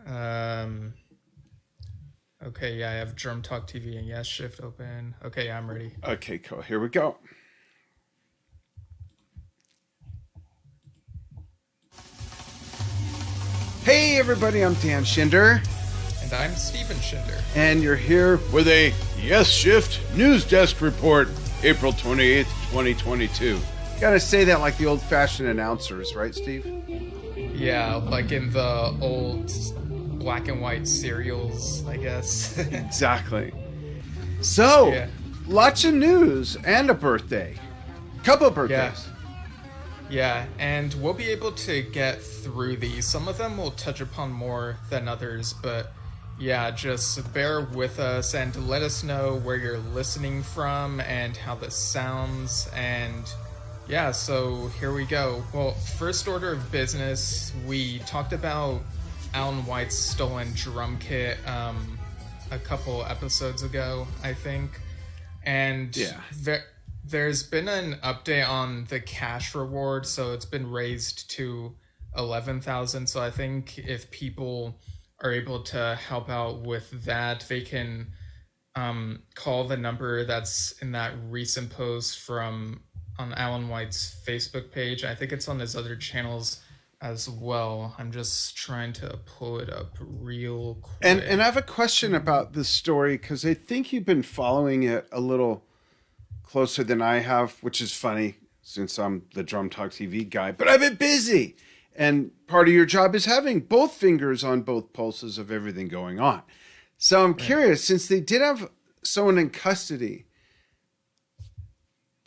Um, okay, yeah, I have Drum Talk TV and Yesshift open. Okay, yeah, I'm ready. Okay, cool. Here we go. Hey, everybody, I'm Dan Schinder. And I'm Steven Schinder. And you're here with a Yesshift News Desk Report, April 28th, 2022. Gotta say that like the old-fashioned announcers, right, Steve? Yeah, like in the old black and white serials, I guess. Exactly. So, Yeah. lots of news and a birthday. Couple of birthdays. Yeah, and we'll be able to get through these. Some of them will touch upon more than others, but yeah, just bear with us and let us know where you're listening from and how this sounds. And yeah, so here we go. Well, first order of business, we talked about Alan White's stolen drum kit a couple episodes ago, I think. And Yeah. there's been an update on the cash reward, so it's been raised to 11,000. So I think if people are able to help out with that, they can call the number that's in that recent post from on Alan White's Facebook page. I think it's on his other channels as well. I'm just trying to pull it up real quick. And I have a question about this story because I think you've been following it a little closer than I have, which is funny since I'm the Drum Talk TV guy, but I've been busy. And part of your job is having both fingers on both pulses of everything going on. So I'm curious, since they did have someone in custody,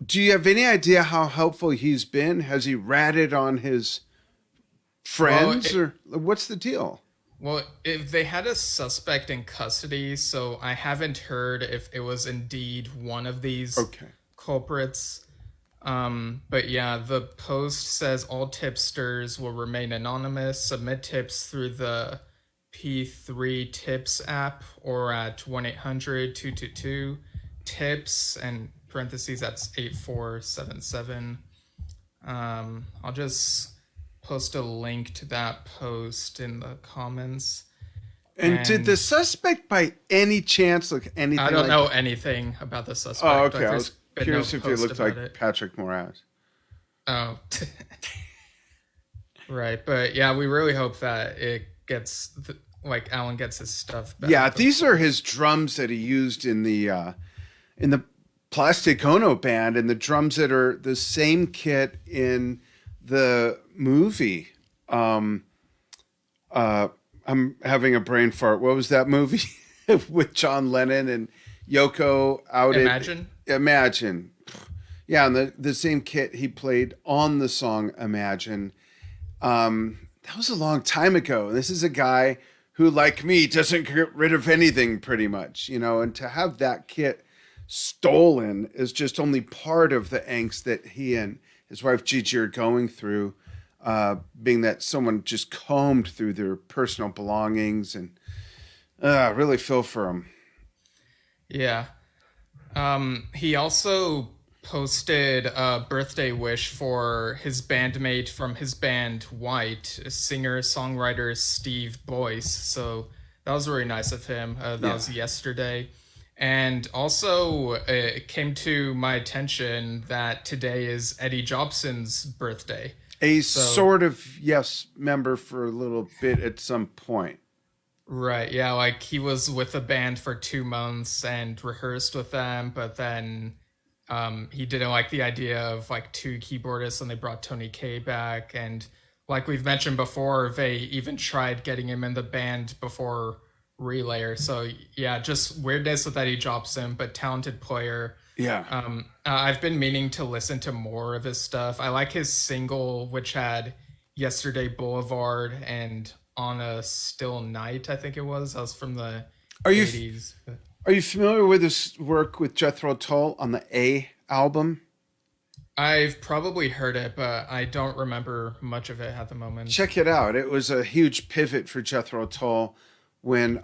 do you have any idea how helpful he's been? Has he ratted on his friends or what's the deal? Well, if they had a suspect in custody, so I haven't heard if it was indeed one of these culprits. But yeah, the post says all tipsters will remain anonymous. Submit tips through the P3 Tips app or at 1-800-222-TIPS, and parentheses, that's 8477. I'll just post a link to that post in the comments. And did the suspect by any chance look anything I don't know anything about the suspect. Oh, okay. I was curious if he looked like Patrick Moraz. Oh. Right. But yeah, we really hope that it gets, like, Alan gets his stuff back. Yeah, these are his drums that he used in the Plastic Ono band, and the drums that are the same kit in the movie. I'm having a brain fart. What was that movie with John Lennon and Yoko out? Imagine. Yeah, and the same kit he played on the song Imagine. That was a long time ago. This is a guy who, like me, doesn't get rid of anything pretty much, and to have that kit stolen is just only part of the angst that he and his wife Gigi are going through, being that someone just combed through their personal belongings, and really feel for him. Yeah. He also posted a birthday wish for his bandmate from his band White, singer-songwriter Steve Boyce. So that was really nice of him. That was yesterday. And also, it came to my attention that today is Eddie Jobson's birthday. Sort of member for a little bit at some point. Right, yeah, like he was with the band for 2 months and rehearsed with them, but then he didn't like the idea of like 2 keyboardists, and they brought Tony Kaye back. And like we've mentioned before, they even tried getting him in the band before Relayer. So yeah, just weirdness with Eddie Jobson, but talented player. Yeah. I've been meaning to listen to more of his stuff. I like his single, which had Yesterday Boulevard and On a Still Night, I think it was. That was from the 80s. Are you familiar with his work with Jethro Tull on the A album? I've probably heard it, but I don't remember much of it at the moment. Check it out. It was a huge pivot for Jethro Tull when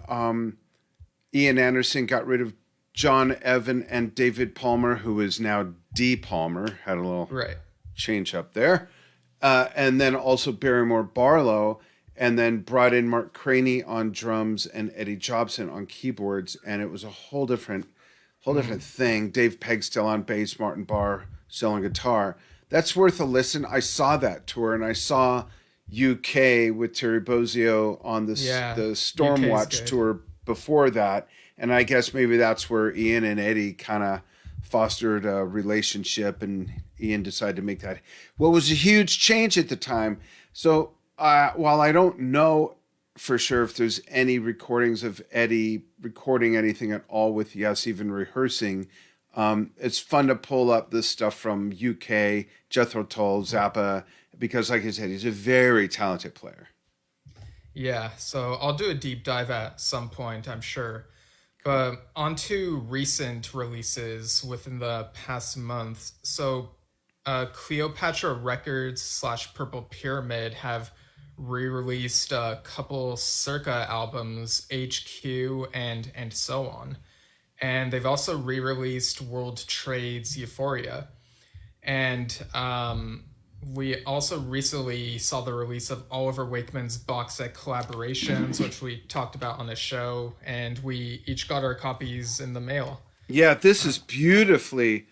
Ian Anderson got rid of John Evan and David Palmer, who is now D. Palmer, had a little change up there. And then also Barrymore Barlow. and then brought in Mark Craney on drums and Eddie Jobson on keyboards, and it was a whole different thing. Dave Pegg still on bass, Martin Barr still on guitar. That's worth a listen. I saw that tour, and I saw UK with Terry Bozzio on the Stormwatch tour before that, and I guess maybe that's where Ian and Eddie kind of fostered a relationship, and Ian decided to make that what was a huge change at the time. So while I don't know for sure if there's any recordings of Eddie recording anything at all with Yes, even rehearsing, it's fun to pull up this stuff from UK, Jethro Tull, Zappa, because like I said, he's a very talented player. Yeah, so I'll do a deep dive at some point, I'm sure. But on to recent releases within the past month. So Cleopatra Records / Purple Pyramid have re-released a couple Circa albums, HQ and so on. And they've also re-released World Trade's Euphoria. And we also recently saw the release of Oliver Wakeman's box set collaborations, which we talked about on the show, and we each got our copies in the mail. Yeah, this is beautifully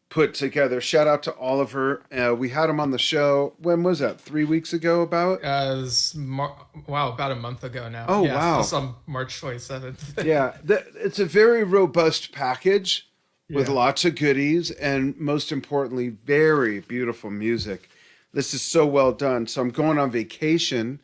put together. Shout out to Oliver. We had him on the show. When was that? 3 weeks ago about? About a month ago now. Oh, yeah, wow. It's on March 27th. Yeah, it's a very robust package with lots of goodies and most importantly, very beautiful music. This is so well done. So I'm going on vacation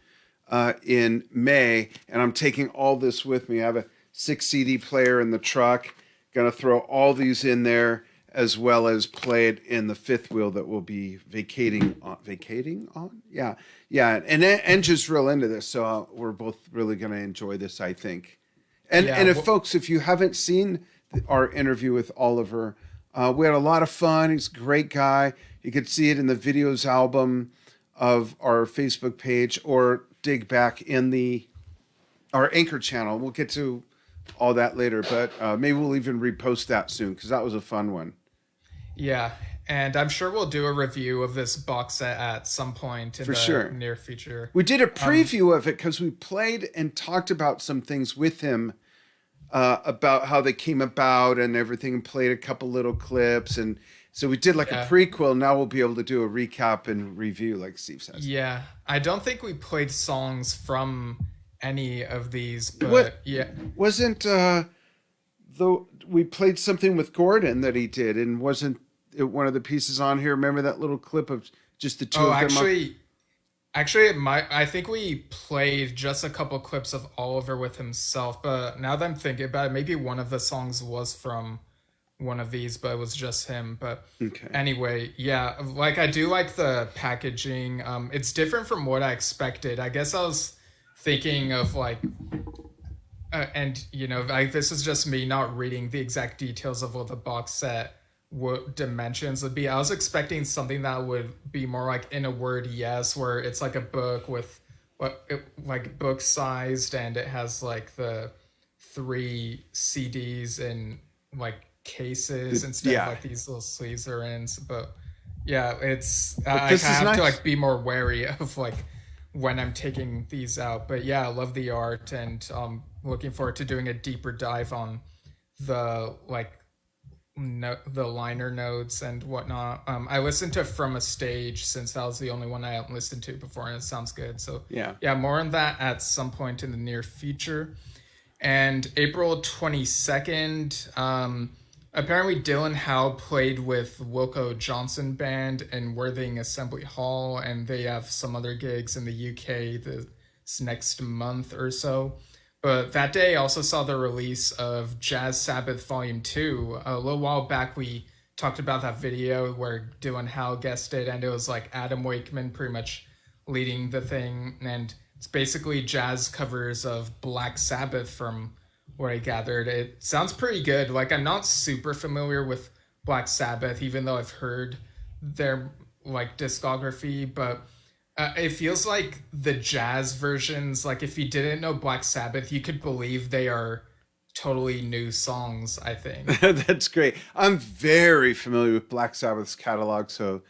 in May, and I'm taking all this with me. I have a 6 CD player in the truck. Going to throw all these in there, as well as play it in the fifth wheel that we'll be vacating on. Yeah. And just real into this. So we're both really going to enjoy this, I think. And folks, if you haven't seen our interview with Oliver, we had a lot of fun. He's a great guy. You could see it in the videos album of our Facebook page, or dig back in our Anchor channel. We'll get to all that later, but maybe we'll even repost that soon, because that was a fun one. Yeah, and I'm sure we'll do a review of this box set at some point in the near future. We did a preview of it because we played and talked about some things with him about how they came about and everything, and played a couple little clips, and so we did a prequel. Now we'll be able to do a recap and review, like Steve says. Yeah, I don't think we played songs from any of these, but wasn't though we played something with Gordon that he did, and wasn't it one of the pieces on here? Remember that little clip of just the two of them? Actually, I think we played just a couple clips of Oliver with himself, but now that I'm thinking about it, maybe one of the songs was from one of these, but it was just him. But anyway, yeah, I do like the packaging. It's different from what I expected. I guess I was thinking of and this is just me not reading the exact details of what the box set dimensions would be. I was expecting something that would be more like In a Word Yes, where it's like a book with book sized, and it has the 3 CDs in cases instead of these little sleeves are in. But yeah, it's I have to be more wary of when I'm taking these out. But yeah, I love the art, and looking forward to doing a deeper dive on the the liner notes and whatnot. I listened to From a Stage, since that was the only one I hadn't listened to before, and it sounds good. So yeah, more on that at some point in the near future. And April 22nd, apparently Dylan Howe played with Wilco Johnson Band in Worthing Assembly Hall, and they have some other gigs in the UK this next month or so. But that day also saw the release of Jazz Sabbath Volume 2. A little while back, we talked about that video where Dylan Howe guested, and it was Adam Wakeman pretty much leading the thing. And it's basically jazz covers of Black Sabbath, from what I gathered. It sounds pretty good. I'm not super familiar with Black Sabbath, even though I've heard their discography, but it feels like the jazz versions, if you didn't know Black Sabbath, you could believe they are totally new songs, I think. That's great. I'm very familiar with Black Sabbath's catalog, so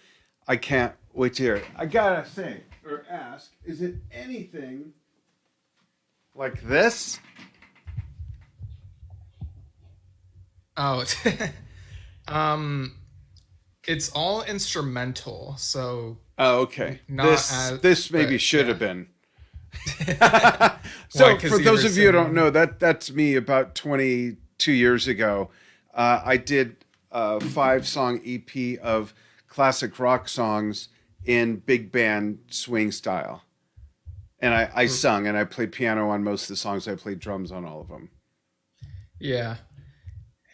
I can't wait to hear it. I gotta say, or ask, is it anything like this? Oh, it's all instrumental, so. Oh, okay. Not This maybe should have been. So Why, for those of you who don't know, that's me about 22 years ago. I did a 5-song EP of classic rock songs in big band swing style. And I sung and I played piano on most of the songs. I played drums on all of them. Yeah.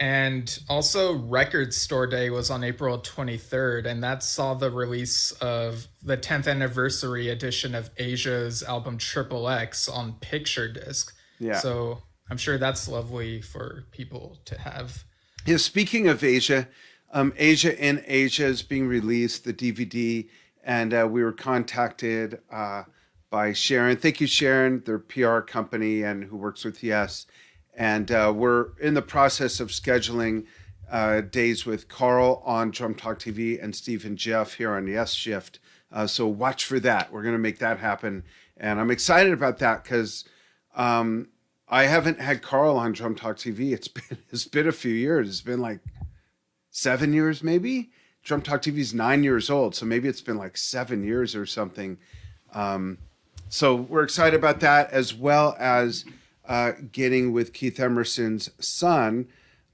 And also, Record Store Day was on April 23rd, and that saw the release of the 10th anniversary edition of Asia's album Triple X on picture disc. Yeah. So I'm sure that's lovely for people to have. Yeah, speaking of Asia, Asia in Asia is being released, the DVD, and we were contacted by Sharon. Thank you, Sharon, their PR company and who works with Yes. And we're in the process of scheduling days with Carl on Drum Talk TV and Steve and Jeff here on Yesshift. So watch for that. We're going to make that happen. And I'm excited about that because I haven't had Carl on Drum Talk TV. It's been a few years. It's been like 7 years maybe. Drum Talk TV is 9 years old. So maybe it's been like 7 years or something. So we're excited about that, as well as getting with Keith Emerson's son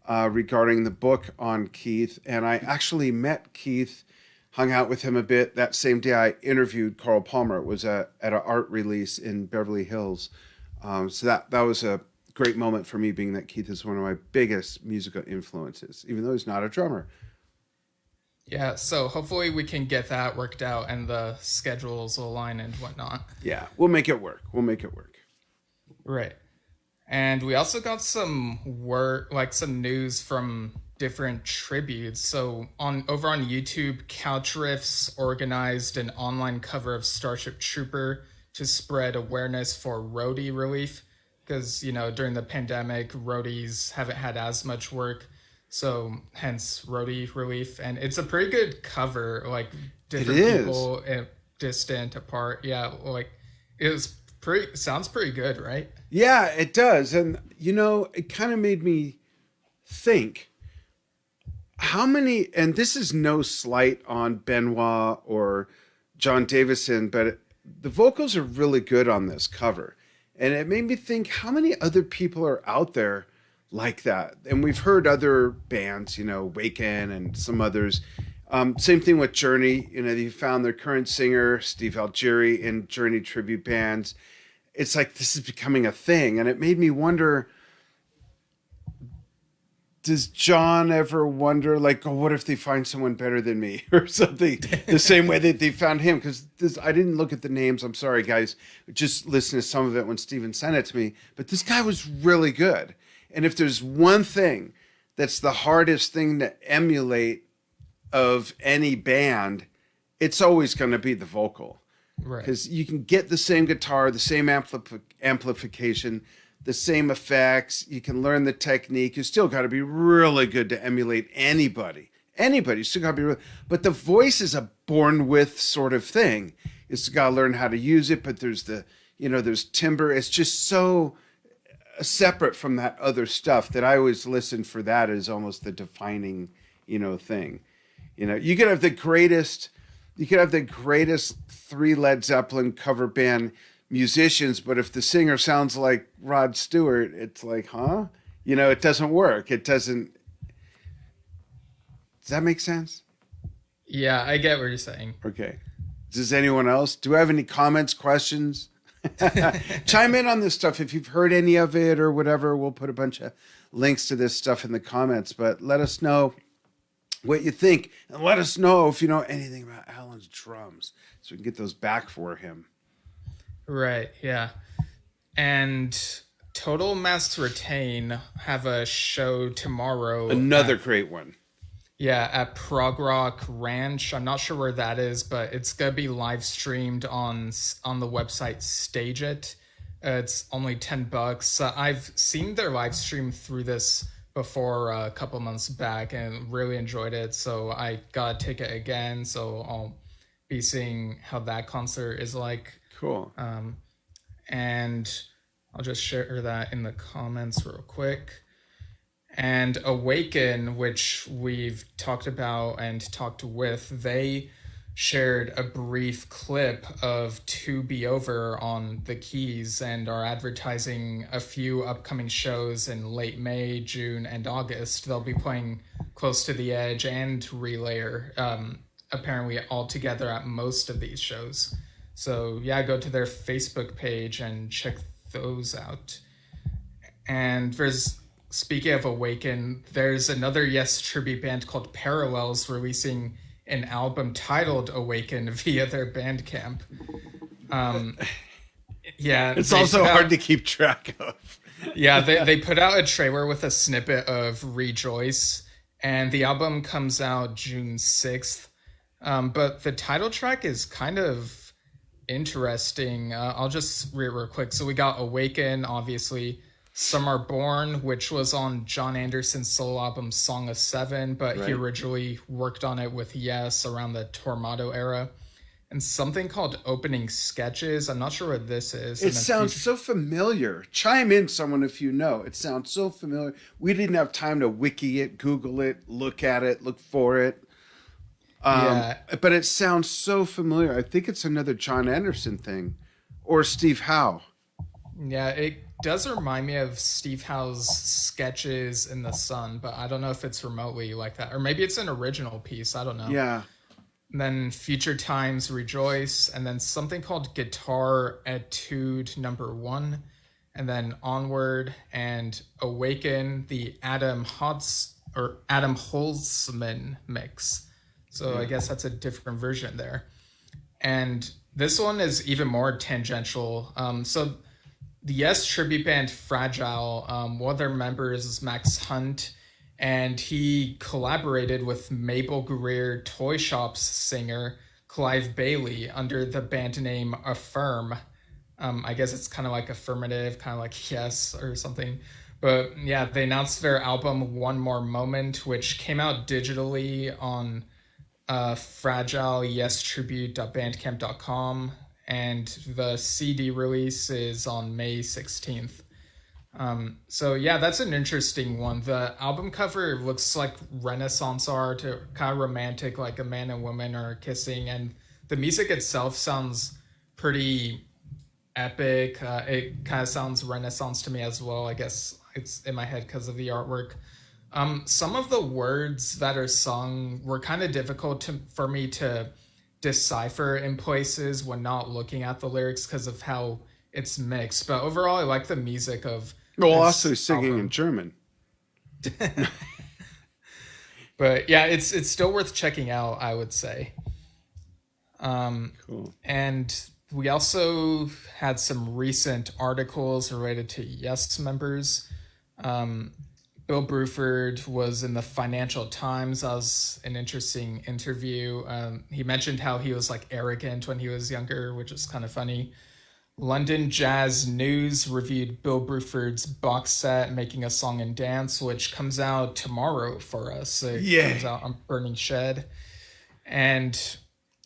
regarding the book on Keith. And I actually met Keith, hung out with him a bit. That same day I interviewed Carl Palmer. It was at an art release in Beverly Hills. So that was a great moment for me, being that Keith is one of my biggest musical influences, even though he's not a drummer. Yeah, so hopefully we can get that worked out and the schedules align and whatnot. Yeah, we'll make it work. Right. And we also got some some news from different tributes. So over on YouTube, Couch Riffs organized an online cover of Starship Trooper to spread awareness for roadie relief, because during the pandemic, roadies haven't had as much work, so hence roadie relief. And it's a pretty good cover, like different people distant apart. Yeah, like sounds pretty good, right? Yeah, it does. And, it kind of made me think how many, and this is no slight on Benoit or John Davison, but the vocals are really good on this cover. And it made me think how many other people are out there like that. And we've heard other bands, Waken and some others. Same thing with Journey. They found their current singer, Steve Algieri, in Journey tribute bands. It's like this is becoming a thing. And it made me wonder, does John ever wonder, like, oh, what if they find someone better than me or something? The same way that they found him. Because I didn't look at the names. I'm sorry, guys. Just listen to some of it when Steven sent it to me. But this guy was really good. And if there's one thing that's the hardest thing to emulate of any band, it's always going to be the vocal. Right. Because you can get the same guitar, the same amplification, the same effects. You can learn the technique. You still got to be really good to emulate anybody. You still got to be really, but the voice is a born with sort of thing. You still got to learn how to use it, but there's there's timbre. It's just so separate from that other stuff that I always listen for that as almost the defining, thing. You could have the greatest 3 Led Zeppelin cover band musicians, but if the singer sounds like Rod Stewart, it's like, huh? It doesn't work. It doesn't. Does that make sense? Yeah, I get what you're saying. Okay. Does anyone else? Do I have any comments, questions? Chime in on this stuff if you've heard any of it or whatever. We'll put a bunch of links to this stuff in the comments, but let us know what you think, and let us know if you know anything about Alan's drums so we can get those back for him. Right, yeah. And Total Mass Retain have a show tomorrow. Another great one. Yeah, at Prog Rock Ranch. I'm not sure where that is, but it's going to be live streamed on the website Stage It. It's only $10. I've seen their live stream through this before a couple months back and really enjoyed it. So I got a ticket again. So I'll be seeing how that concert is like. Cool. And I'll just share that in the comments real quick. And Awaken, which we've talked about and talked with, they shared a brief clip of To Be Over on the keys and are advertising a few upcoming shows in late May, June, and August. They'll be playing Close to the Edge and Relayer, apparently all together at most of these shows. So yeah, go to their Facebook page and check those out. And speaking of Awaken, there's another Yes tribute band called Parallels releasing an album titled Awaken via their Bandcamp. Yeah, it's also hard to keep track of. Yeah, they put out a trailer with a snippet of Rejoice, and the album comes out June 6th. But the title track is kind of interesting. I'll just read it real quick. So we got Awaken, obviously. Some Are Born, which was on John Anderson's solo album Song of Seven, but he originally worked on it with Yes around the Tormato era. And something called Opening Sketches. I'm not sure what this is. It sounds so familiar. Chime in, someone, if you know. It sounds so familiar. We didn't have time to wiki it, Google it, look at it, look for it. But it sounds so familiar. I think it's another John Anderson thing. Or Steve Howe. Yeah, it does remind me of Steve Howe's Sketches in the Sun, but I don't know if it's remotely like that. Or maybe it's an original piece. I don't know. Yeah. And then Future Times, Rejoice, and then something called Guitar Etude Number 1, and then Onward and Awaken, the Adam Holzman mix. So I guess that's a different version there. And this one is even more tangential. So the Yes tribute band Fragile, one of their members is Max Hunt, and he collaborated with Mabel Greer Toy Shop's singer Clive Bailey under the band name Affirm. I guess it's kind of like affirmative, kind of like yes or something. But yeah, they announced their album One More Moment, which came out digitally on Fragile Yes Tribute.bandcamp.com, and the CD release is on May 16th. So yeah, that's an interesting one. The album cover looks like Renaissance art, kind of romantic, like a man and woman are kissing, and the music itself sounds pretty epic. It kind of sounds Renaissance to me as well. I guess it's in my head because of the artwork. Some of the words that are sung were kind of difficult for me to decipher in places when not looking at the lyrics because of how it's mixed. But overall, I like the music of. Well, also singing in German. But yeah, it's still worth checking out, I would say. Cool. And we also had some recent articles related to Yes members. Bill Bruford was in the Financial Times. That was an interesting interview. He mentioned how he was like arrogant when he was younger, which is kind of funny. London Jazz News reviewed Bill Bruford's box set, Making a Song and Dance, which comes out tomorrow for us. It comes out on Burning Shed. And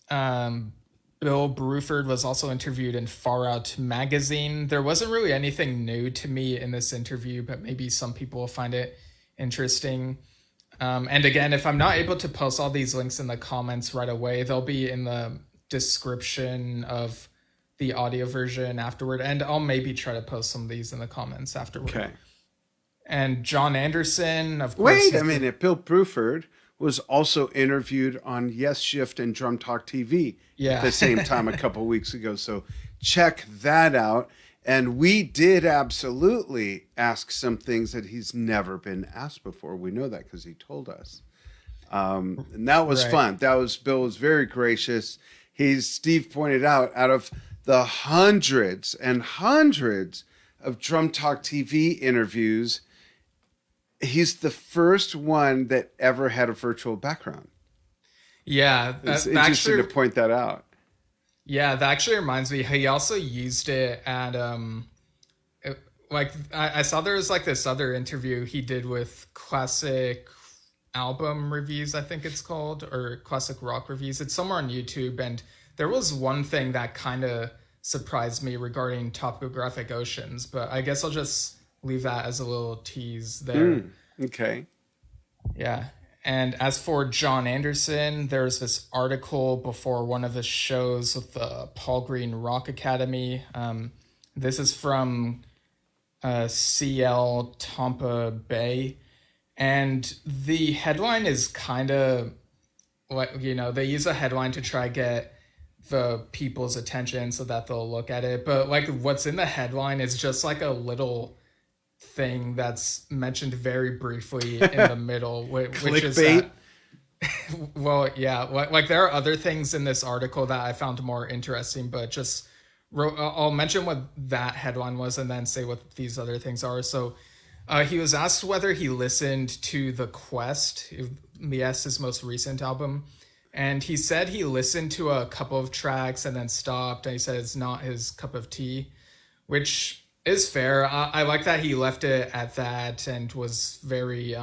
Bill Bruford was also interviewed in Far Out magazine. There wasn't really anything new to me in this interview, but maybe some people will find it interesting. And again, if I'm not able to post all these links in the comments right away, they'll be in the description of the audio version afterward, and I'll maybe try to post some of these in the comments afterward. Okay. And John Anderson, of course. Wait a minute. Bill Bruford was also interviewed on Yesshift and Drum Talk TV at the same time a couple weeks ago. So check that out. And we did absolutely ask some things that he's never been asked before. We know that because he told us. And that was fun. Bill was very gracious. Steve pointed out of the hundreds and hundreds of Drum Talk TV interviews, he's the first one that ever had a virtual background. Yeah. It's interesting to point that out. Yeah, that actually reminds me, he also used it at, I saw there was like this other interview he did with classic album reviews, I think it's called, or classic rock reviews. It's somewhere on YouTube, and there was one thing that kind of surprised me regarding Topographic Oceans, but I guess I'll just leave that as a little tease there. Okay. Yeah. And as for John Anderson, there's this article before one of the shows with the Paul Green Rock Academy. This is from CL Tampa Bay. And the headline is kind of like, they use a headline to try get the people's attention so that they'll look at it. But like what's in the headline is just like a little thing that's mentioned very briefly in the middle, which is that, well, yeah, like there are other things in this article that I found more interesting, but just I'll mention what that headline was and then say what these other things are. So he was asked whether he listened to The Quest, his most recent album, and he said he listened to a couple of tracks and then stopped, and he said it's not his cup of tea, which is fair. I like that he left it at that and was very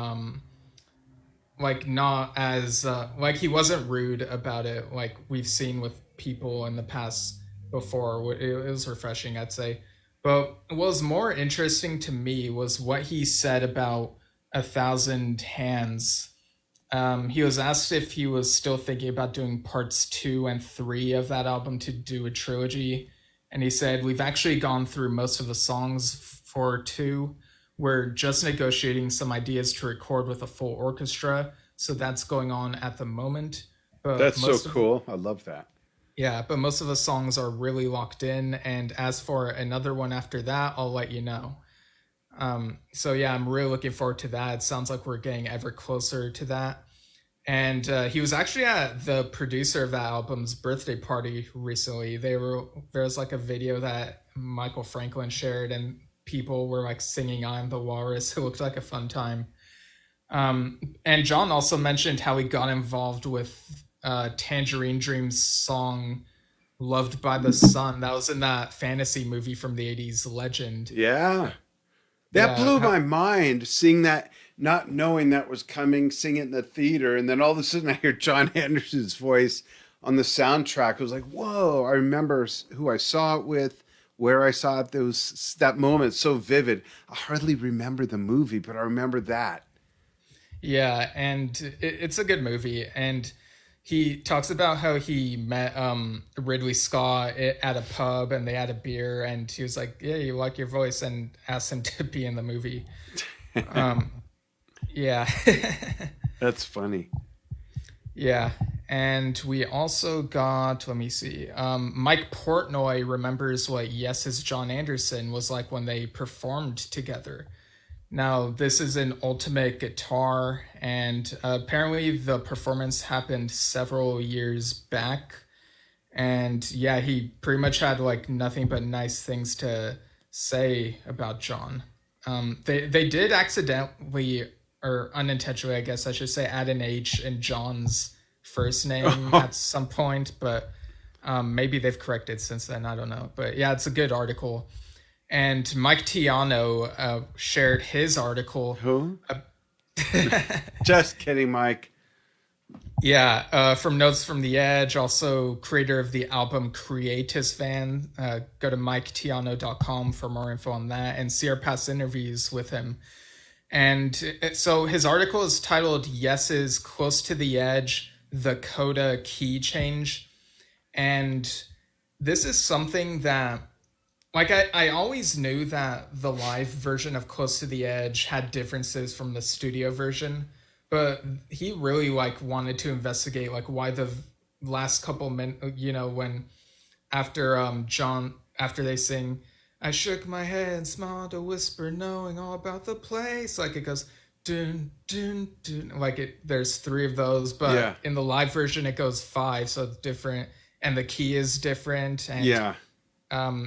like not as like he wasn't rude about it like we've seen with people in the past before. It was refreshing, I'd say. But what was more interesting to me was what he said about 1,000 Hands. He was asked if he was still thinking about doing parts 2 and 3 of that album to do a trilogy. And he said, we've actually gone through most of the songs for 2. We're just negotiating some ideas to record with a full orchestra. So that's going on at the moment. But that's so cool. I love that. Yeah, but most of the songs are really locked in. And as for another one after that, I'll let you know. So yeah, I'm really looking forward to that. It sounds like we're getting ever closer to that. And he was actually at the producer of that album's birthday party recently. There was like a video that Michael Franklin shared, and people were like singing "I'm the Walrus." It looked like a fun time. And John also mentioned how he got involved with Tangerine Dream's song "Loved by the Sun." That was in that fantasy movie from the 80s, Legend. Yeah. That blew my mind, seeing that, not knowing that was coming, seeing it in the theater, and then all of a sudden I hear John Anderson's voice on the soundtrack. I was like, whoa, I remember who I saw it with, where I saw it. That moment so vivid. I hardly remember the movie, but I remember that. Yeah, and it's a good movie. And he talks about how he met Ridley Scott at a pub, and they had a beer, and he was like, yeah, you like your voice, and asked him to be in the movie. Yeah. That's funny. Yeah. And we also got, let me see, Mike Portnoy remembers what Yes's John Anderson was like when they performed together. Now, this is an ultimate guitar, and apparently the performance happened several years back. And yeah, he pretty much had like nothing but nice things to say about John. They did accidentally, or unintentionally, I guess I should say, add an H in John's first name at some point, but maybe they've corrected since then. I don't know. But yeah, it's a good article. And Mike Tiano shared his article. Who? Just kidding, Mike. Yeah, from Notes from the Edge, also creator of the album Create His Fan. Go to miketiano.com for more info on that and see our past interviews with him. And so his article is titled Yes's Close to the Edge, the Coda Key Change. And this is something that, like, I always knew that the live version of Close to the Edge had differences from the studio version, but he really like wanted to investigate like why the last couple minutes, when after John, after they sing, I shook my head and smiled a whisper, knowing all about the place. Like it goes dun dun dun. Like there's 3 of those, but in the live version it goes 5, so it's different, and the key is different. And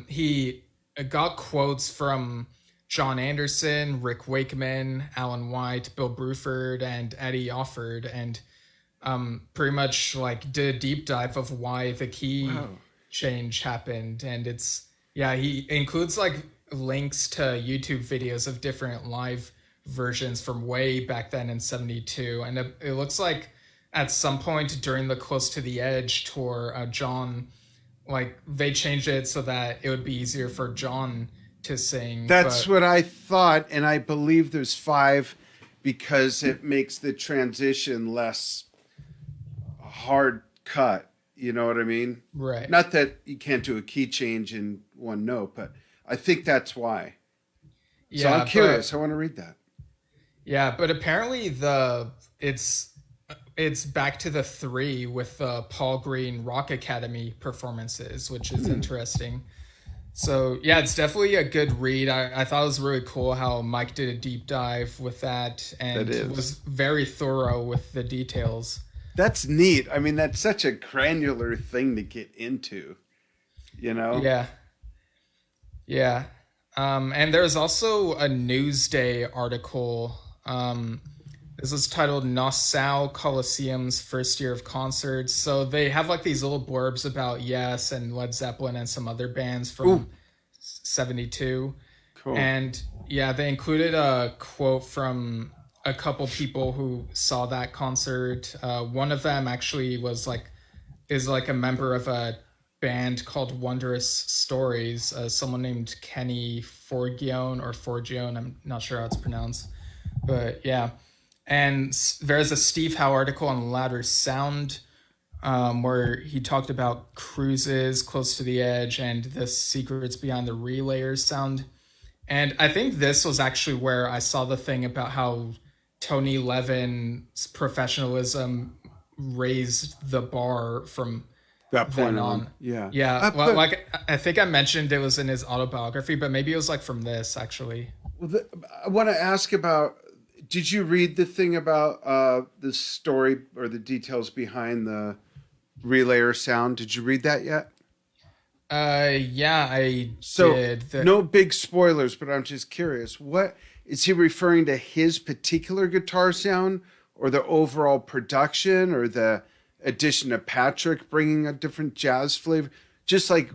he got quotes from John Anderson, Rick Wakeman, Alan White, Bill Bruford, and Eddie Offord, and pretty much like did a deep dive of why the key change happened. And he includes like links to YouTube videos of different live versions from way back then in 72. And it looks like at some point during the Close to the Edge tour, John, like, they changed it so that it would be easier for John to sing. That's what I thought, and I believe there's 5 because it makes the transition less hard cut. You know what I mean? Right. Not that you can't do a key change in one note, but I think that's why. Yeah, so I'm curious. I want to read that. Yeah, but apparently it's back to the 3 with the Paul Green Rock Academy performances, which is interesting. So yeah, it's definitely a good read. I thought it was really cool how Mike did a deep dive with that and was very thorough with the details. That's neat. I mean, that's such a granular thing to get into, you know? Yeah. Yeah. And there's also a Newsday article. This is titled Nassau Coliseum's First Year of Concerts. So they have like these little blurbs about Yes and Led Zeppelin and some other bands from 72. Cool. And yeah, they included a quote from a couple people who saw that concert. One of them actually is a member of a band called Wondrous Stories. Someone named Kenny Forgione. I'm not sure how it's pronounced, but yeah. And there's a Steve Howe article on Louder Sound, where he talked about cruises, Close to the Edge, and the secrets behind the relayer sound. And I think this was actually where I saw the thing about how Tony Levin's professionalism raised the bar from that point on. Yeah. Yeah. Well, like I think I mentioned it was in his autobiography, but maybe it was like from this actually. Well, I want to ask about, did you read the thing about the story or the details behind the relayer sound? Did you read that yet? Yeah, I did. No big spoilers, but I'm just curious. What is he referring to, his particular guitar sound or the overall production or the addition of Patrick bringing a different jazz flavor? Just like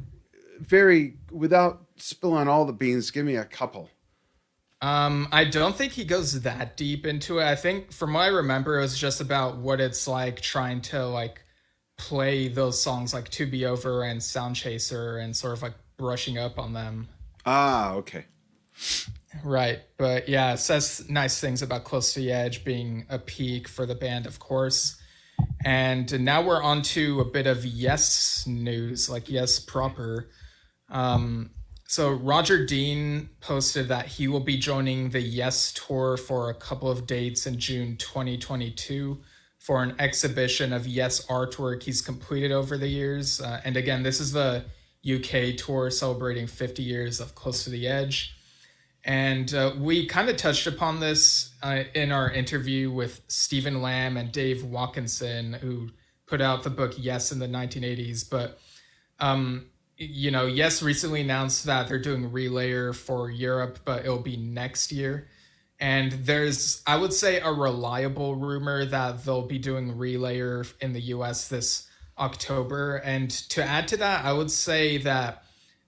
without spilling all the beans, give me a couple. I don't think he goes that deep into it. I think from what I remember, it was just about what it's like trying to like play those songs like To Be Over and Sound Chaser and sort of like brushing up on them. Ah, okay. Right. But yeah, it says nice things about Close to the Edge being a peak for the band, of course. And now we're on to a bit of Yes news, like Yes proper. So Roger Dean posted that he will be joining the Yes tour for a couple of dates in June 2022 for an exhibition of Yes artwork he's completed over the years. And again, this is the UK tour celebrating 50 years of Close to the Edge. And we kind of touched upon this in our interview with Stephen Lamb and Dave Watkinson, who put out the book Yes in the 1980s. But, Yes recently announced that they're doing Relayer for Europe, but it'll be next year. And there's, I would say, a reliable rumor that they'll be doing Relayer in the US this October. And to add to that, I would say that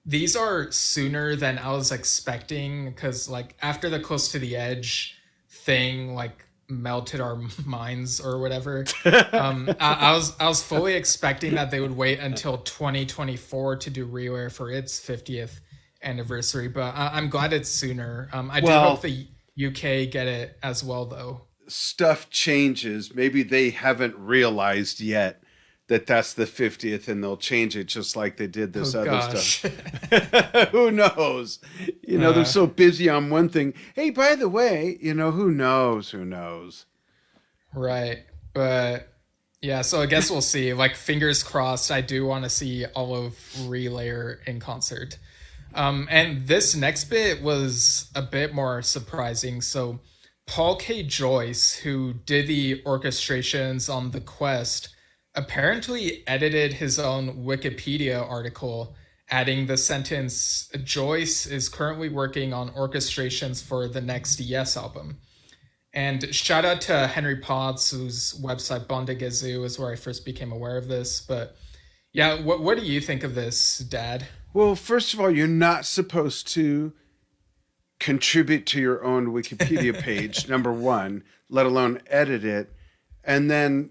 these are sooner than I was expecting, because like after the Close to the Edge thing like melted our minds or whatever, I was fully expecting that they would wait until 2024 to do Relayer for its 50th anniversary. But I'm glad it's sooner. I do hope the UK get it as well, though. Stuff changes. Maybe they haven't realized yet that that's the 50th and they'll change it just like they did this other stuff. Who knows? They're so busy on one thing. Hey, by the way, who knows? Right. But yeah, so I guess we'll see. Like, fingers crossed, I do want to see all of Relayer in concert. And this next bit was a bit more surprising. So Paul K. Joyce, who did the orchestrations on The Quest, apparently edited his own Wikipedia article, adding the sentence, Joyce is currently working on orchestrations for the next Yes album. And shout out to Henry Potts, whose website Bondagazoo is where I first became aware of this. But yeah, what do you think of this, Dad? Well, first of all, you're not supposed to contribute to your own Wikipedia page, number one, let alone edit it. And then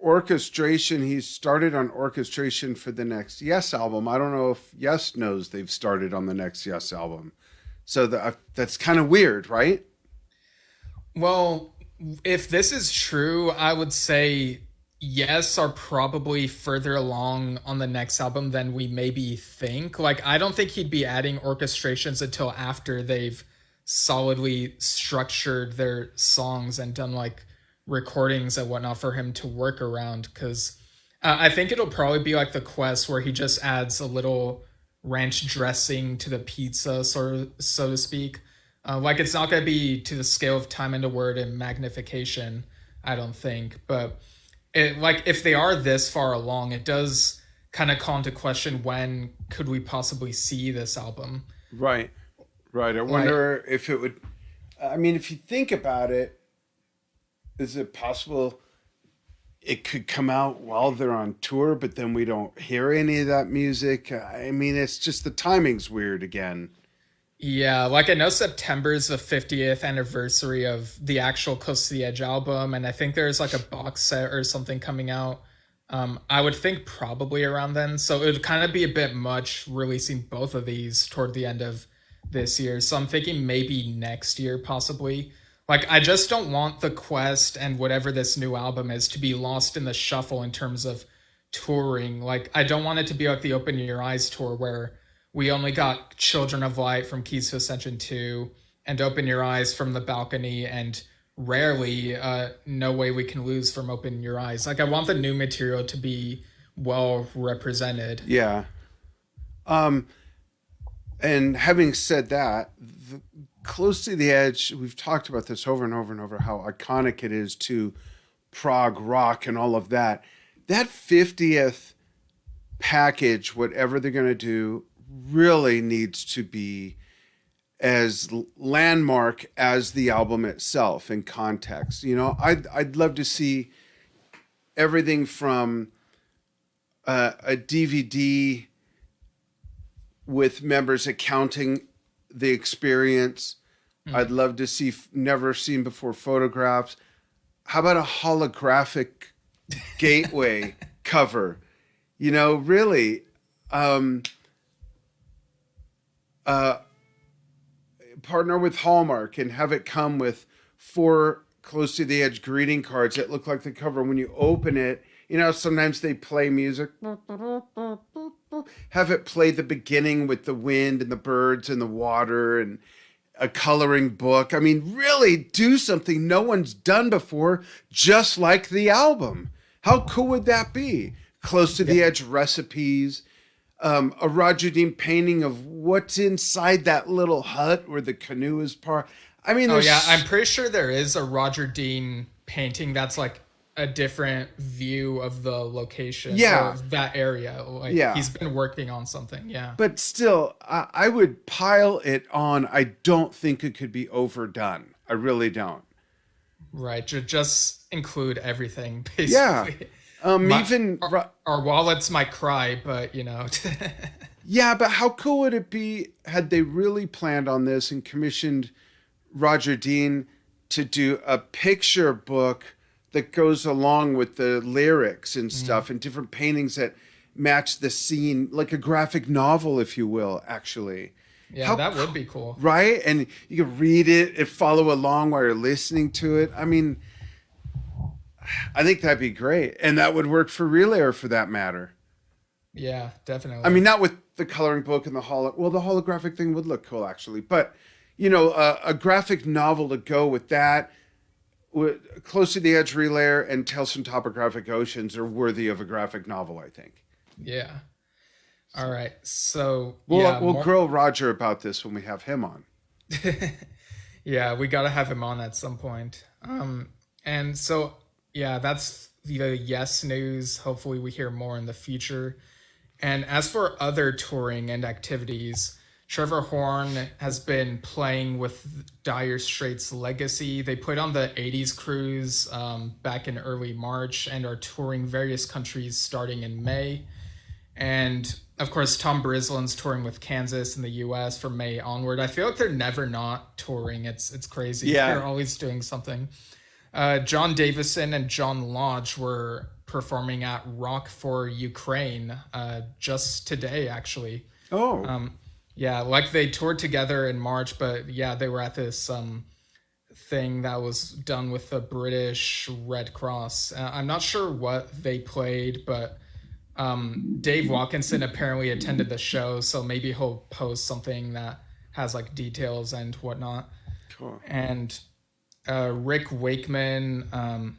orchestration, he started on orchestration for the next Yes album. I don't know if Yes knows they've started on the next Yes album. So that's kind of weird, right? Well, if this is true, I would say Yes are probably further along on the next album than we maybe think. Like, I don't think he'd be adding orchestrations until after they've solidly structured their songs and done like recordings and whatnot for him to work around. Because I think it'll probably be like the Quest where he just adds a little ranch dressing to the pizza, so to speak. Like, it's not going to be to the scale of Time and a Word and Magnification, I don't think. But like, if they are this far along, it does kind of call into question when could we possibly see this album. Right. I wonder if it would. I mean, if you think about it, is it possible it could come out while they're on tour, but then we don't hear any of that music? I mean, it's just the timing's weird again. Yeah, like, I know September is the 50th anniversary of the actual Close to the Edge album, and I think there's like a box set or something coming out. I would think probably around then, so it would kind of be a bit much releasing both of these toward the end of this year. So I'm thinking maybe next year, possibly. Like, I just don't want the Quest and whatever this new album is to be lost in the shuffle in terms of touring. Like, I don't want it to be like the Open Your Eyes tour where we only got Children of Light from Keys to Ascension 2 and Open Your Eyes from The Balcony, and rarely No Way We Can Lose from Open Your Eyes. Like, I want the new material to be well represented. Yeah. And having said that, Close to the Edge, we've talked about this over and over and over, how iconic it is to prog rock and all of that. That 50th package, whatever they're going to do, really needs to be as landmark as the album itself in context. You know, I'd love to see everything from a DVD with members accounting the experience. I'd love to see never seen before photographs. How about a holographic gateway cover? You know, really, partner with Hallmark and have it come with 4 Close to the Edge greeting cards that look like the cover. When you open it, you know, sometimes they play music. Have it play the beginning with the wind and the birds and the water and a coloring book. I mean, really do something no one's done before, just like the album. How cool would that be? Close to the Edge recipes, a Roger Dean painting of what's inside that little hut where the canoe is parked. I mean, I'm pretty sure there is a Roger Dean painting that's like a different view of the location of that area. Like, he's been working on something. But still, I would pile it on. I don't think it could be overdone. I really don't. Right. Just include everything, basically. Even our wallets might cry, but you know. Yeah, but how cool would it be had they really planned on this and commissioned Roger Dean to do a picture book that goes along with the lyrics and stuff, and different paintings that match the scene, like a graphic novel, if you will, actually. Yeah, that would be cool. Right? And you can read it and follow along while you're listening to it. I mean, I think that'd be great. And that would work for Relayer, for that matter. Yeah, definitely. I mean, not with the coloring book and the holographic thing would look cool, actually. But, you know, a graphic novel to go with that, Close to the Edge Relayer and Tales from Topographic Oceans are worthy of a graphic novel, I think. Yeah. All right. So we'll grill Roger about this when we have him on. Yeah, we got to have him on at some point. And so, yeah, that's the Yes news. Hopefully we hear more in the future. And as for other touring and activities, Trevor Horn has been playing with Dire Straits' Legacy. They put on the 80s cruise back in early March and are touring various countries starting in May. And of course, Tom Brislin's touring with Kansas in the U.S. from May onward. I feel like they're never not touring. It's crazy. Yeah. They're always doing something. John Davison and John Lodge were performing at Rock for Ukraine just today, actually. Oh. Yeah, like they toured together in March, but yeah, they were at this thing that was done with the British Red Cross. I'm not sure what they played, but Dave Watkinson apparently attended the show, so maybe he'll post something that has like details and whatnot. Cool. And Rick Wakeman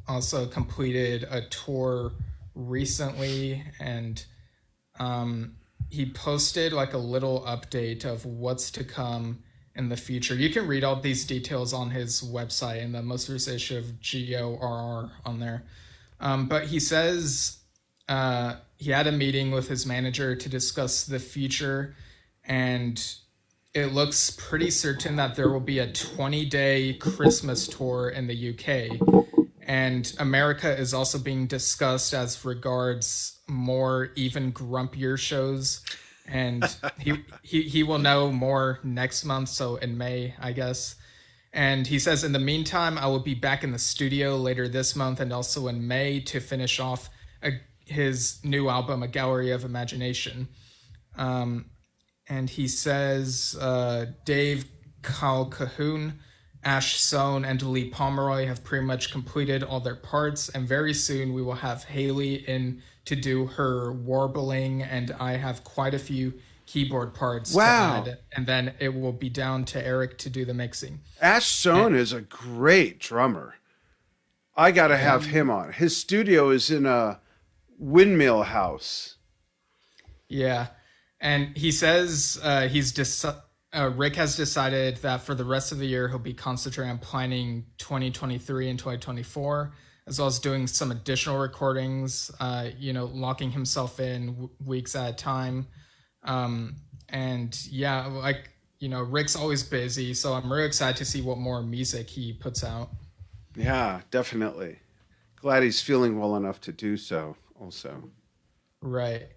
also completed a tour recently, and he posted like a little update of what's to come in the future. You can read all these details on his website in the most recent issue of GORR on there. But he says he had a meeting with his manager to discuss the future, and it looks pretty certain that there will be a 20-day Christmas tour in the UK. And America is also being discussed as regards more even grumpier shows. And he will know more next month, so in May, I guess. And he says, in the meantime, I will be back in the studio later this month and also in May to finish off his new album, A Gallery of Imagination. And he says Dave Calhoun, Ash Sohn, and Lee Pomeroy have pretty much completed all their parts, and very soon we will have Haley in to do her warbling, and I have quite a few keyboard parts to add, and then it will be down to Eric to do the mixing. Ash Sohn is a great drummer. I got to have him on. His studio is in a windmill house. Yeah. And he says Rick has decided that for the rest of the year, he'll be concentrating on planning 2023 and 2024, as well as doing some additional recordings, locking himself in weeks at a time. And yeah, like, Rick's always busy, so I'm really excited to see what more music he puts out. Yeah, definitely. Glad he's feeling well enough to do so also. Right.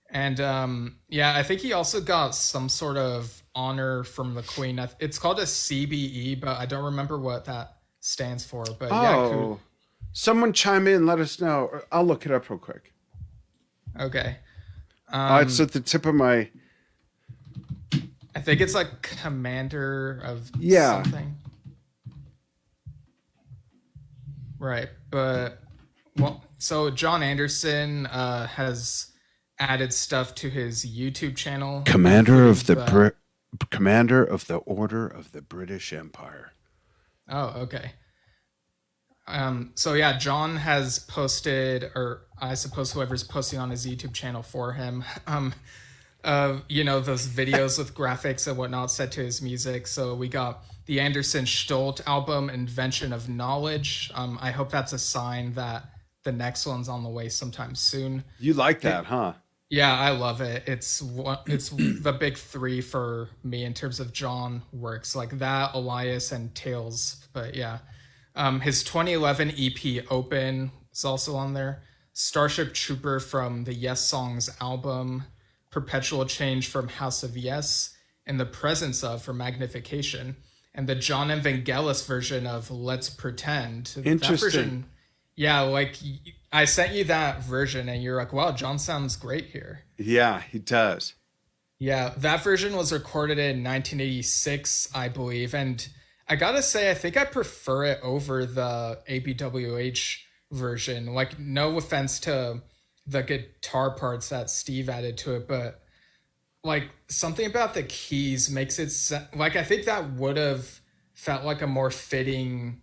And I think he also got some sort of honor from the Queen. It's called a CBE, but I don't remember what that stands for. But cool. Someone chime in, let us know. I'll look it up real quick. Okay. It's at the tip of my... I think it's like commander of something. Right, but so John Anderson has added stuff to his YouTube channel. Commander of the Order of the British Empire. Oh, okay. So yeah, John has posted, or I suppose whoever's posting on his YouTube channel for him, those videos with graphics and whatnot set to his music. So we got the Anderson Stolt album, Invention of Knowledge. I hope that's a sign that the next one's on the way sometime soon. You like that, huh? Yeah, I love it. It's the big three for me in terms of John works, like that, Elias, and Tales. But yeah, his 2011 EP Open is also on there. Starship Trooper from the Yes Songs album. Perpetual Change from House of Yes. And The Presence of from Magnification. And the John Evangelis version of Let's Pretend. Interesting. That version, yeah, like I sent you that version and you're like, wow, John sounds great here. Yeah, he does. Yeah, that version was recorded in 1986, I believe. And I gotta say, I think I prefer it over the ABWH version. Like, no offense to the guitar parts that Steve added to it, but like something about the keys makes it like, I think that would have felt like a more fitting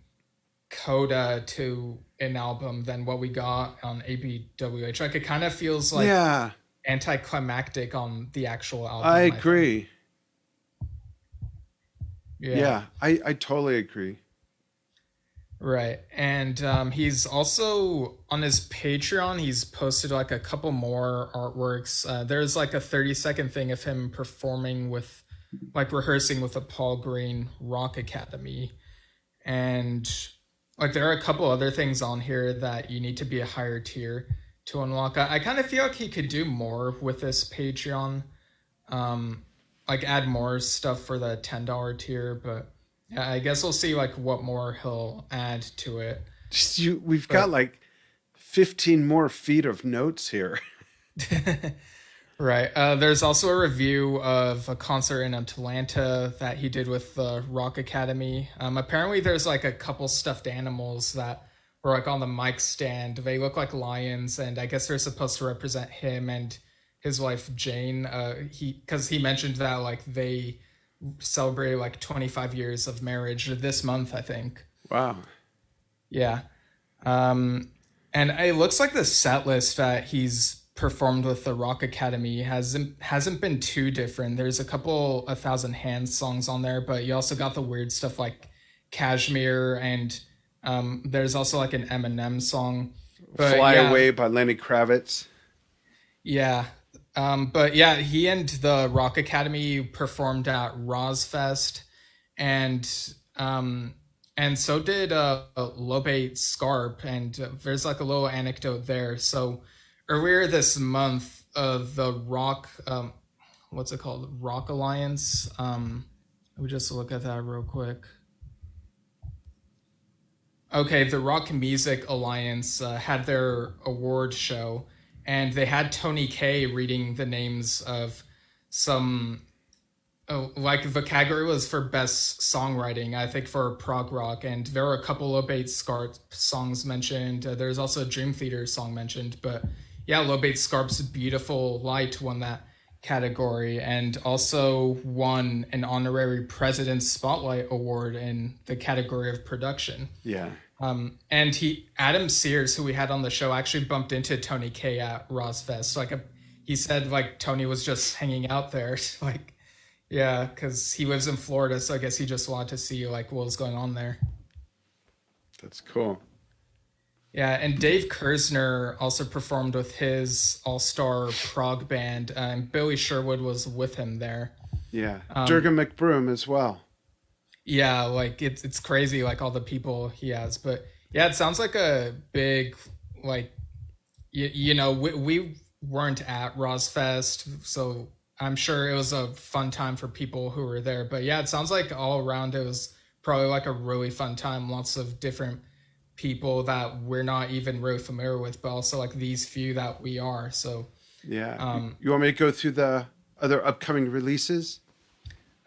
coda to an album than what we got on ABWH. Like, it kind of feels like anticlimactic on the actual album. I agree. Yeah, I totally agree. Right. And he's also on his Patreon, he's posted like a couple more artworks. There's like a 30-second thing of him performing with, like, rehearsing with the Paul Green Rock Academy. And like, there are a couple other things on here that you need to be a higher tier to unlock. I kind of feel like he could do more with this Patreon, um, like add more stuff for the $10 tier. But yeah, I guess we'll see like what more he'll add to it. We've got like 15 more feet of notes here. Right. There's also a review of a concert in Atlanta that he did with the Rock Academy. Apparently, there's like a couple stuffed animals that were like on the mic stand. They look like lions, and I guess they're supposed to represent him and his wife Jane. Because he mentioned that like they celebrated like 25 years of marriage this month, I think. Wow. Yeah. And it looks like the set list that he's performed with the Rock Academy hasn't been too different. There's a couple 1,000 Hands songs on there, but you also got the weird stuff like Kashmir, and there's also like an Eminem song. But, Fly Away by Lenny Kravitz. Yeah. But yeah, he and the Rock Academy performed at Rozfest, and so did Lobe Scarp, and there's like a little anecdote there. So earlier this month, the Rock, what's it called? Rock Alliance. Let me just look at that real quick. Okay, the Rock Music Alliance had their award show, and they had Tony Kaye reading the names of some, like the category was for best songwriting, I think for prog rock, and there were a couple of Lobate Scarp songs mentioned. There's also a Dream Theater song mentioned, but yeah, Lobate Scarp's Beautiful Light won that category, and also won an honorary President's Spotlight Award in the category of production. Yeah. And Adam Sears, who we had on the show, actually bumped into Tony Kaye at Rozfest. Like he said, like Tony was just hanging out there, like, yeah, because he lives in Florida, so I guess he just wanted to see like what was going on there. That's cool. Yeah, and Dave Kersner also performed with his all-star prog band, and Billy Sherwood was with him there. Yeah, Durga McBroom as well. Yeah, like it's crazy, like all the people he has. But yeah, it sounds like a big, like, we weren't at Rozfest, so I'm sure it was a fun time for people who were there. But yeah, it sounds like all around it was probably like a really fun time. Lots of different people that we're not even really familiar with, but also like these few that we are. So yeah. You want me to go through the other upcoming releases?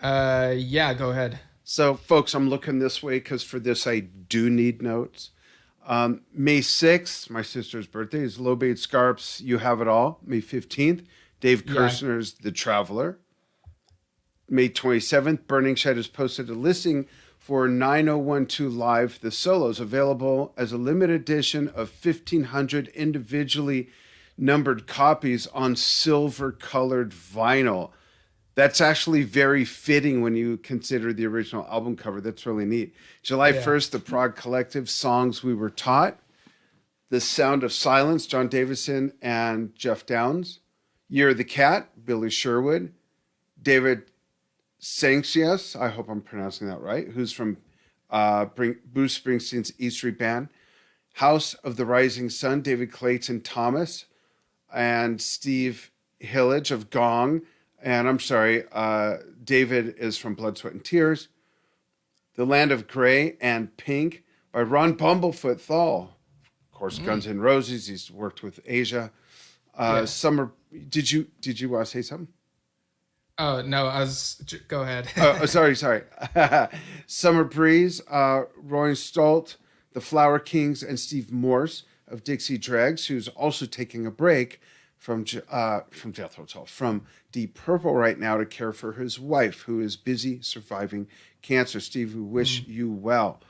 Yeah, go ahead. So, folks, I'm looking this way because for this I do need notes. May 6th, my sister's birthday, is Lobate Scarp's You Have It All. May 15th, Dave Kersner's The Traveler. May 27th, Burning Shed has posted a listing for 9012 Live, The Solos, available as a limited edition of 1,500 individually numbered copies on silver-colored vinyl. That's actually very fitting when you consider the original album cover. That's really neat. July 1st, the Prague Collective, Songs We Were Taught. The Sound of Silence, John Davison and Jeff Downs. Year of the Cat, Billy Sherwood. David Sancius, I hope I'm pronouncing that right, who's from Bruce Springsteen's E Street Band. House of the Rising Sun, David Clayton Thomas and Steve Hillage of Gong. And I'm sorry, David is from Blood, Sweat, and Tears. The Land of Grey and Pink by Ron Bumblefoot Thal. Of course, Guns N' Roses. He's worked with Asia. Summer. Did you want to say something? Oh no, go ahead. Sorry. Summer Breeze, Roy Stolt, the Flower Kings, and Steve Morse of Dixie Dregs, who's also taking a break from Death Hotel, from Deep Purple right now to care for his wife, who is busy surviving cancer. Steve, we wish you well.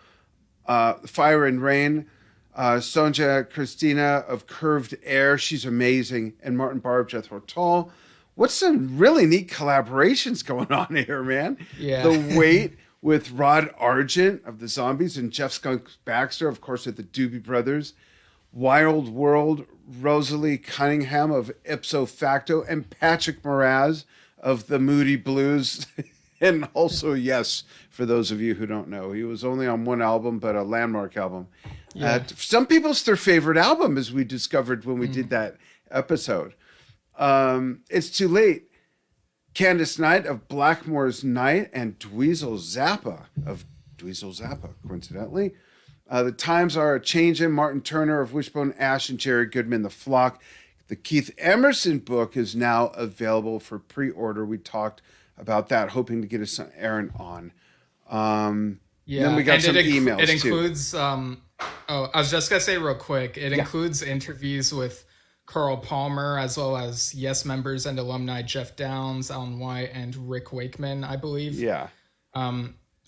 Fire and Rain, Sonja Christina of Curved Air, she's amazing, and Martin Barr of Jethro Tull. What's some really neat collaborations going on here, man? Yeah. The Wait with Rod Argent of the Zombies and Jeff Skunk Baxter, of course, of the Doobie Brothers. Wild World, Rosalie Cunningham of Ipso Facto, and Patrick Moraz of the Moody Blues. And also, yes, for those of you who don't know, he was only on one album, but a landmark album. Yeah. Some people's their favorite album, as we discovered when we did that episode. It's Too Late. Candice Knight of Blackmore's Night and Dweezil Zappa of Dweezil Zappa, coincidentally. The times are a changing. Martin Turner of Wishbone Ash and Jerry Goodman, The Flock. The Keith Emerson book is now available for pre-order. We talked about that, hoping to get us Aaron on. Then we got some emails. It includes. I was just gonna say real quick. It includes interviews with Carl Palmer, as well as Yes members and alumni Jeff Downs, Alan White, and Rick Wakeman, I believe. Yeah.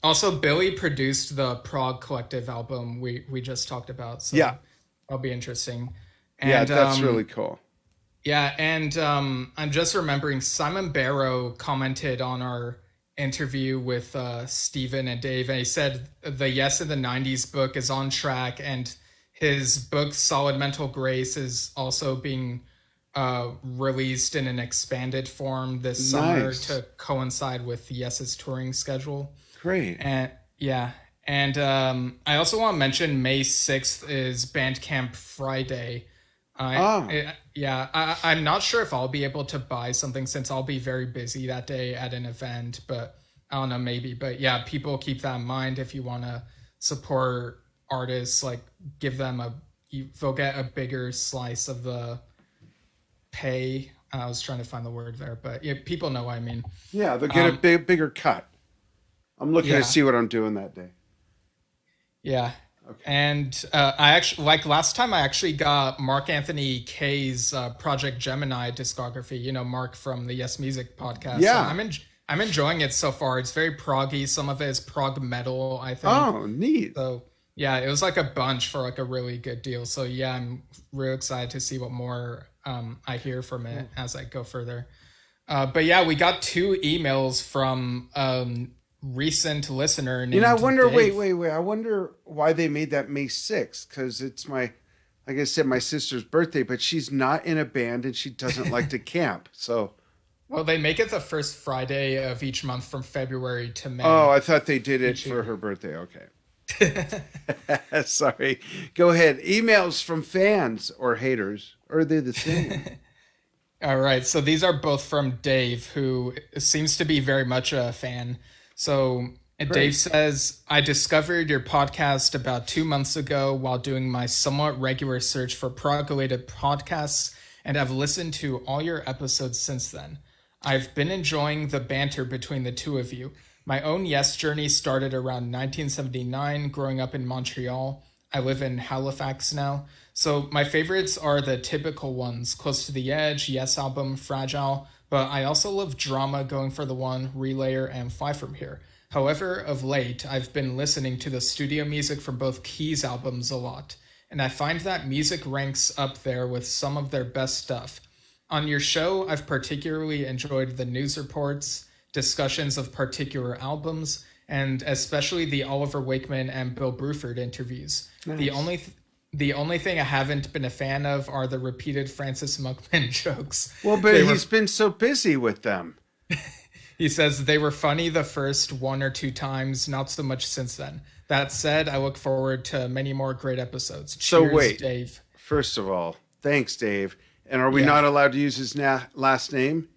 Also, Billy produced the Prague Collective album we just talked about. So that'll be interesting. And, that's really cool. Yeah, and I'm just remembering Simon Barrow commented on our interview with Stephen and Dave, and he said the Yes in the 90s book is on track, and his book Solid Mental Grace is also being released in an expanded form this summer to coincide with Yes's touring schedule. Great. And I also want to mention May 6th is Bandcamp Friday. I'm not sure if I'll be able to buy something since I'll be very busy that day at an event, but I don't know, maybe. But yeah, people keep that in mind if you want to support artists, like give them they'll get a bigger slice of the pay. I was trying to find the word there, but yeah, people know what I mean. Yeah, they'll get a bigger cut. I'm looking to see what I'm doing that day. Yeah. Okay. And I actually, like last time, I actually got Mark Anthony Kaye's Project Gemini discography. You know, Mark from the Yes Music podcast. Yeah. So I'm enjoying it so far. It's very proggy. Some of it is prog metal, I think. Oh, neat. So yeah, it was like a bunch for like a really good deal. So yeah, I'm real excited to see what more I hear from it as I go further. But yeah, we got 2 emails from recent listener named I wonder Dave. wait I wonder why they made that May 6th, because it's like I said, my sister's birthday, but she's not in a band and she doesn't like to camp. So well, they make it the first Friday of each month from February to May. I thought they did it for her birthday. Okay. Sorry, go ahead. Emails from fans or haters, or are they the same? All right, so these are both from Dave, who seems to be very much a fan. So Great. Dave says, I discovered your podcast about 2 months ago while doing my somewhat regular search for prog-related podcasts, and I've listened to all your episodes since then. I've been enjoying the banter between the two of you. My own Yes journey started around 1979, growing up in Montreal. I live in Halifax now. So my favorites are the typical ones, Close to the Edge, Yes album, Fragile, but I also love drama, Going for the One, Relayer, and Fly From Here. However, of late, I've been listening to the studio music from both Keys albums a lot, and I find that music ranks up there with some of their best stuff. On your show, I've particularly enjoyed the news reports, discussions of particular albums, and especially the Oliver Wakeman and Bill Bruford interviews. Nice. The only thing I haven't been a fan of are the repeated Francis Monkman jokes. Well, but he's been so busy with them. He says they were funny the first 1 or 2 times, not so much since then. That said, I look forward to many more great episodes. Cheers, so wait, Dave. First of all, thanks, Dave. And are we not allowed to use his last name?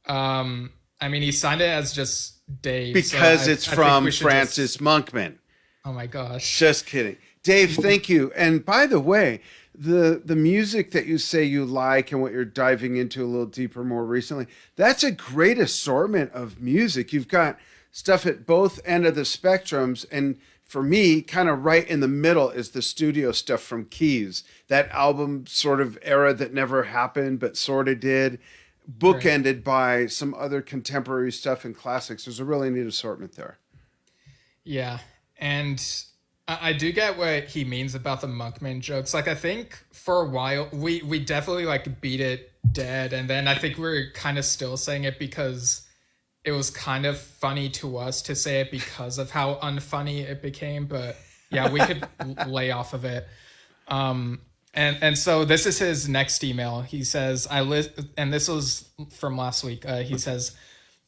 I mean, he signed it as just Dave. Because it's from Francis Monkman. Oh my gosh. Just kidding. Dave, thank you. And by the way, the music that you say you like and what you're diving into a little deeper more recently, that's a great assortment of music. You've got stuff at both end of the spectrums. And for me, kind of right in the middle is the studio stuff from Keys, that album sort of era that never happened, but sort of did, bookended by some other contemporary stuff and classics. There's a really neat assortment there. Yeah. And I do get what he means about the Monkman jokes. Like, I think for a while, we definitely like beat it dead. And then I think we're kind of still saying it because it was kind of funny to us to say it because of how unfunny it became. But yeah, we could lay off of it. And so this is his next email. He says, and this was from last week. He says,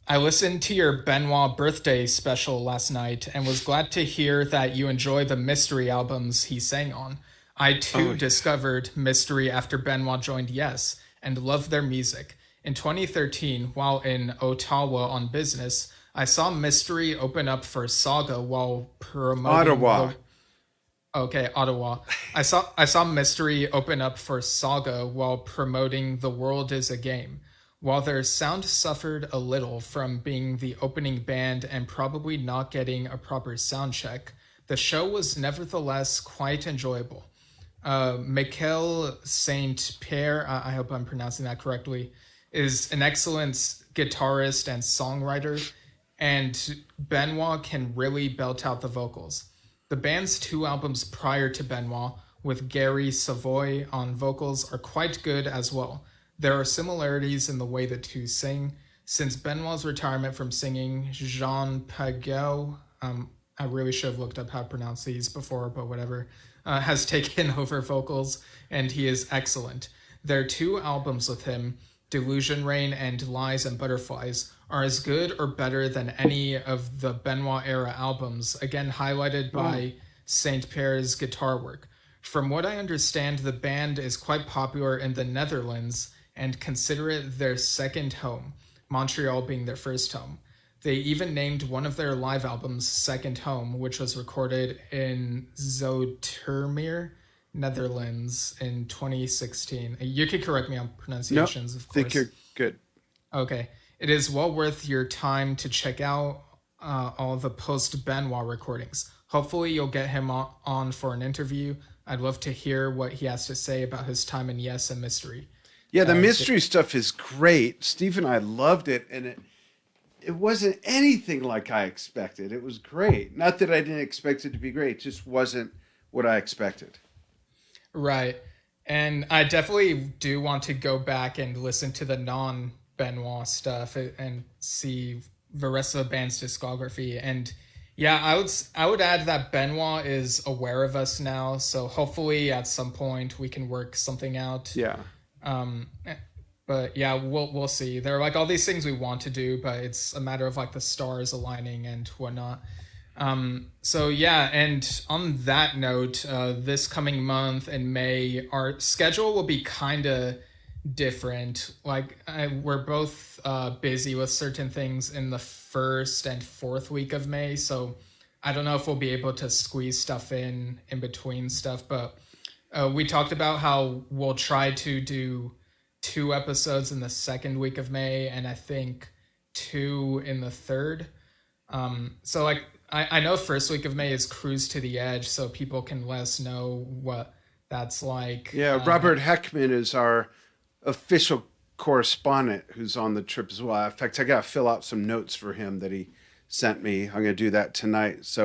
I listened to your Benoit birthday special last night and was glad to hear that you enjoy the Mystery albums he sang on. I Oh too yeah. discovered Mystery after Benoit joined Yes and loved their music. In 2013, while in Ottawa on business, I saw Mystery open up for Saga while promoting Ottawa. the Okay, Ottawa. I saw Mystery open up for Saga while promoting The World is a Game. While their sound suffered a little from being the opening band and probably not getting a proper sound check, the show was nevertheless quite enjoyable. Michael Saint Pierre, I hope I'm pronouncing that correctly, is an excellent guitarist and songwriter, and Benoit can really belt out the vocals. The band's two albums prior to Benoit, with Gary Savoy on vocals, are quite good as well. There are similarities in the way the two sing. Since Benoit's retirement from singing, Jean Pageau, I really should have looked up how to pronounce these before, but whatever, has taken over vocals, and he is excellent. Their two albums with him, Delusion Rain and Lies and Butterflies, are as good or better than any of the Benoit era albums, again highlighted by Saint Pierre's guitar work. From what I understand, the band is quite popular in the Netherlands and consider it their second home, Montreal being their first home. They even named one of their live albums Second Home, which was recorded in Zoetermeer, Netherlands in 2016. You could correct me on No, pronunciations, of think course. you're good. Okay. It is well worth your time to check out all the post Benoit recordings. Hopefully, you'll get him on for an interview. I'd love to hear what he has to say about his time in Yes and Mystery. Yeah, the mystery stuff is great. Steve and I loved it, and it wasn't anything like I expected. It was great. Not that I didn't expect it to be great, it just wasn't what I expected. Right. And I definitely do want to go back and listen to the non Benoit stuff and see the rest of the band's discography. And yeah, I would add that Benoit is aware of us now, so hopefully at some point we can work something out. Yeah. Um, but yeah, we'll see. There are like all these things we want to do, but it's a matter of like the stars aligning and whatnot. So yeah, and on that note, this coming month in May, our schedule will be kind of different. Like we're both busy with certain things in the first and fourth week of May, so I don't know if we'll be able to squeeze stuff in between stuff. But we talked about how we'll try to do 2 episodes in the second week of May, and I think 2 in the third. So like I know first week of May is Cruise to the Edge, so people can let us know what that's like. Yeah, Robert Heckman is our official correspondent who's on the trip as well. In fact, I got to fill out some notes for him that he sent me. I'm going to do that tonight. So